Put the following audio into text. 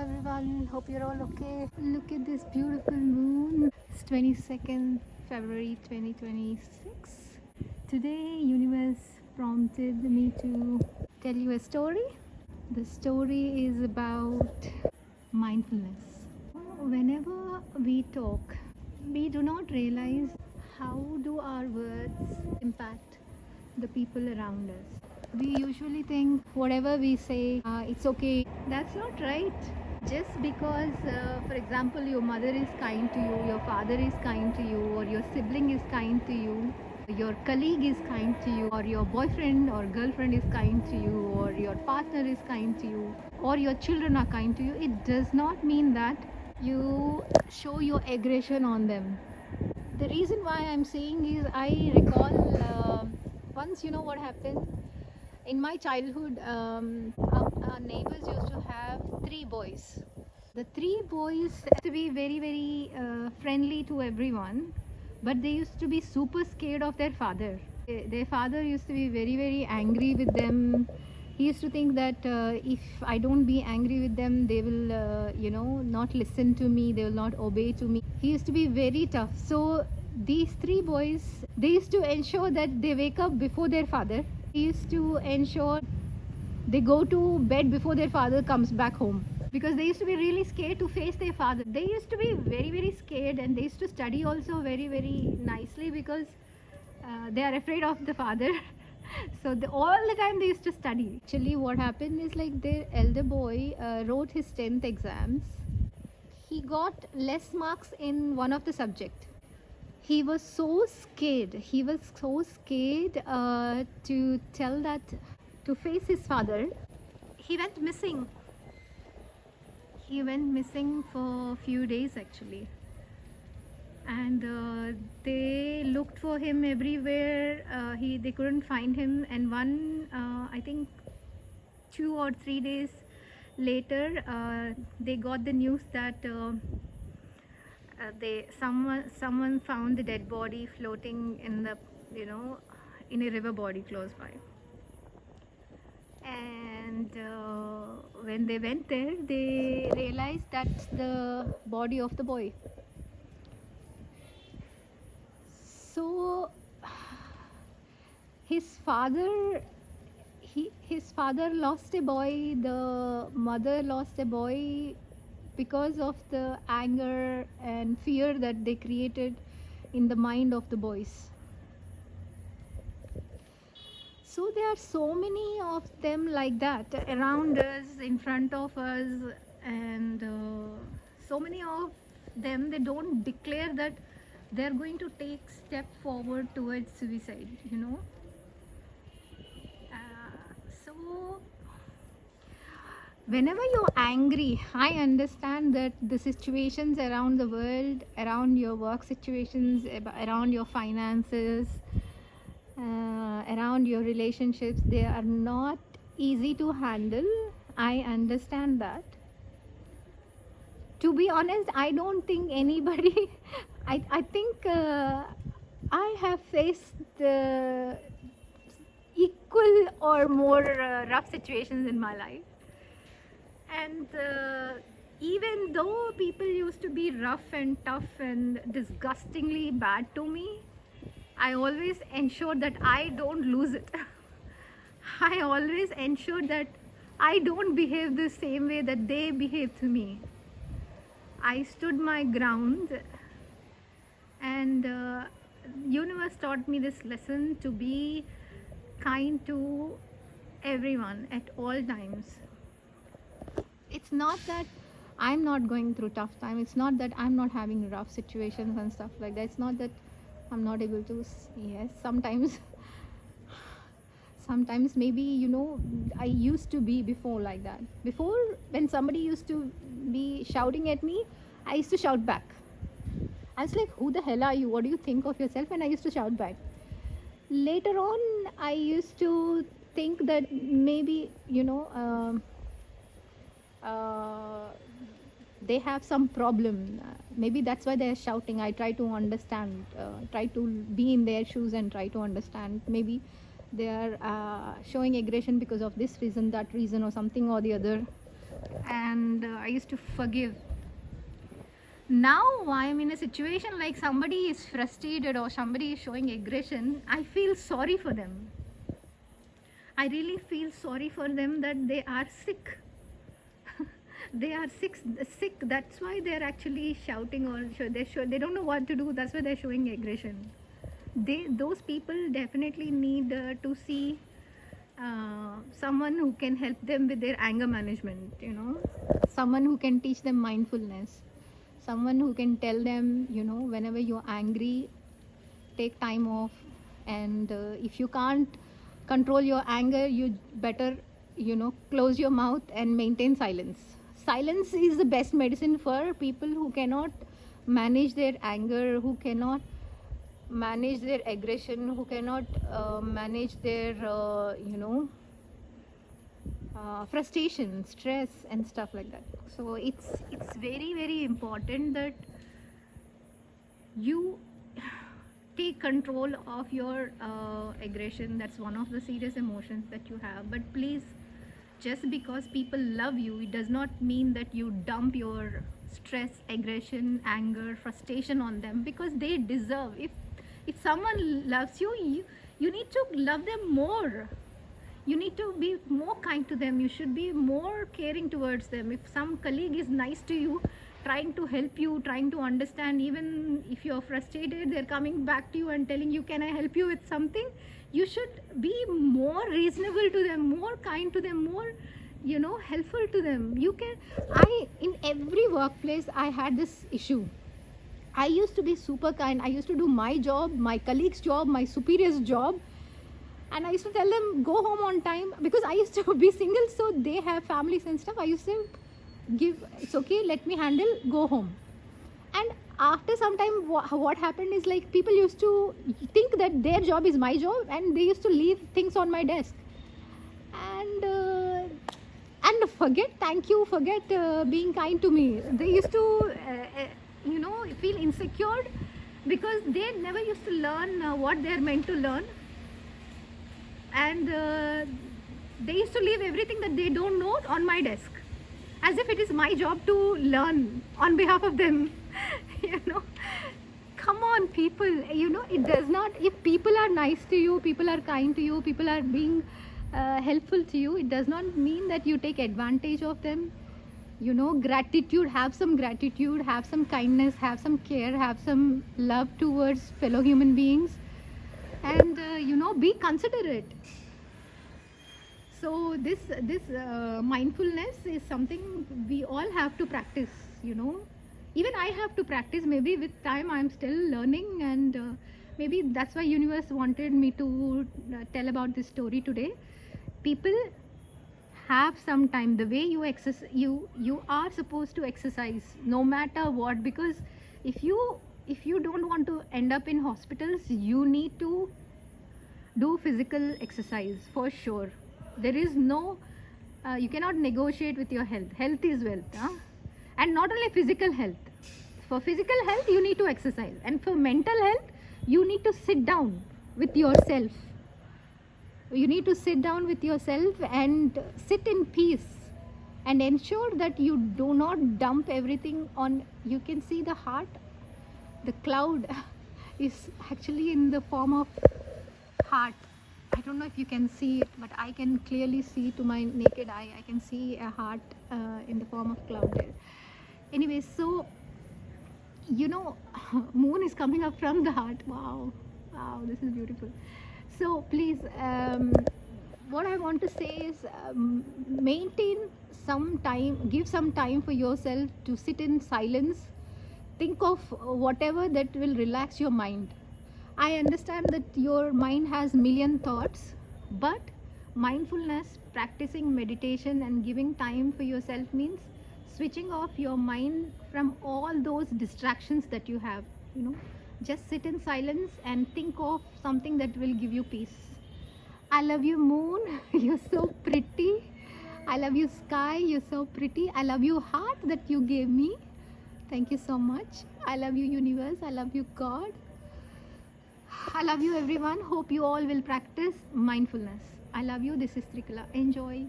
everyone, hope you're all okay. Look at this beautiful moon. It's 22nd February 2026. Today universe prompted me to tell you a story. The story is about mindfulness. Whenever we talk, we do not realize how do our words impact the people around us. We usually think whatever we say, it's okay. That's not right. Just because, for example, your mother is kind to you, your father is kind to you, or your sibling is kind to you, your colleague is kind to you, or your boyfriend or girlfriend is kind to you, or your partner is kind to you, or your children are kind to you, it does not mean that you show your aggression on them. The reason why I'm saying is I recall once, you know what happened in my childhood. Our neighbors used to have three boys. The three boys used to be very friendly to everyone, but they used to be super scared of their father. Their father used to be very angry with them. He used to think that if I don't be angry with them, they will not listen to me, they will not obey to me. He used to be very tough. So these three boys, they used to ensure that they wake up before their father. He used to ensure they go to bed before their father comes back home, because they used to be really scared to face their father. They used to be very scared, and they used to study also very nicely, because they are afraid of the father. So all the time they used to study. Actually what happened is, like, their elder boy wrote his 10th exams. He got less marks in one of the subject. He was so scared. He was so scared to tell that, to face his father. He went missing. He went missing for a few days actually. And they looked for him everywhere. They couldn't find him. And I think 2 or 3 days later, they got the news that someone found the dead body floating in in a river body close by. And when they went there, they realized that's the body of the boy. So his father lost a boy, the mother lost a boy, because of the anger and fear that they created in the mind of the boys. So there are so many of them like that around us, in front of us, and so many of them, they don't declare that they're going to take step forward towards suicide, so whenever you're angry, I understand that the situations around the world, around your work situations, around your finances, around your relationships, they are not easy to handle. I understand that. To be honest, I don't think anybody I think I have faced equal or more rough situations in my life. And even though people used to be rough and tough and disgustingly bad to me, I always ensured that I don't lose it. I always ensured that I don't behave the same way that they behave to me. I stood my ground, and universe taught me this lesson, to be kind to everyone at all times. It's not that I'm not going through tough time. It's not that I'm not having rough situations and stuff like that. It's not that I'm not able to. Yes, sometimes maybe, I used to be before like that. Before, when somebody used to be shouting at me, I used to shout back. I was like, who the hell are you? What do you think of yourself? And I used to shout back. Later on, I used to think that maybe, they have some problem. Maybe that's why they're shouting. I try to understand, try to be in their shoes and try to understand. Maybe they are showing aggression because of this reason, that reason, or something or the other. and I used to forgive. Now I am in a situation like somebody is frustrated or somebody is showing aggression, I feel sorry for them. I really feel sorry for them that they are sick. They are sick. That's why they're actually shouting, or they don't know what to do. That's why they're showing aggression. Those people definitely need to see someone who can help them with their anger management. Someone who can teach them mindfulness. Someone who can tell them, whenever you're angry, take time off, and if you can't control your anger, you better close your mouth and maintain silence. Silence is the best medicine for people who cannot manage their anger, who cannot manage their aggression, who cannot manage their frustration, stress and stuff like that. So it's very, very important that you take control of your aggression. That's one of the serious emotions that you have. But please, just because people love you, it does not mean that you dump your stress, aggression, anger, frustration on them, because they deserve. If someone loves you, you need to love them more. You need to be more kind to them. You should be more caring towards them. If some colleague is nice to you, trying to help you, trying to understand, even if you're frustrated, they're coming back to you and telling you, can I help you with something? You should be more reasonable to them, more kind to them, more helpful to them. In every workplace I had this issue. I used to be super kind. I used to do my job, my colleague's job, my superior's job, and I used to tell them, go home on time, because I used to be single, so they have families and stuff. I used to it's okay, let me handle, go home. And after some time, what happened is, like, people used to think that their job is my job, and they used to leave things on my desk and forget being kind to me. They used to feel insecure because they never used to learn what they're meant to learn, and they used to leave everything that they don't know on my desk, as if it is my job to learn on behalf of them. Come on, people. It does not, if people are nice to you, people are kind to you, people are being helpful to you, it does not mean that you take advantage of them. Gratitude, have some gratitude, have some kindness, have some care, have some love towards fellow human beings, and be considerate. So this mindfulness is something we all have to practice. Even I have to practice. Maybe with time I'm still learning, and maybe that's why universe wanted me to tell about this story today. People, have some time. The way you exercise, you are supposed to exercise no matter what, because if you don't want to end up in hospitals, you need to do physical exercise for sure. There is no you cannot negotiate with your health. Health is wealth, and not only physical health. For physical health you need to exercise, and for mental health you need to sit down with yourself. You need to sit down with yourself and sit in peace, and ensure that you do not dump everything on. You can see the heart, the cloud is actually in the form of heart. I don't know if you can see it, but I can clearly see to my naked eye. I can see a heart in the form of cloud there. Anyway, so moon is coming up from the heart. Wow, this is beautiful. So please, what I want to say is, maintain some time, give some time for yourself to sit in silence. Think of whatever that will relax your mind. I understand that your mind has million thoughts, but mindfulness, practicing meditation and giving time for yourself means switching off your mind from all those distractions that you have. Just sit in silence and think of something that will give you peace. I love you, moon. You're so pretty. I love you, sky. You're so pretty. I love you, heart that you gave me. Thank you so much. I love you, universe. I love you, God. I love you, everyone. Hope you all will practice mindfulness. I love you. This is Trikala. Enjoy.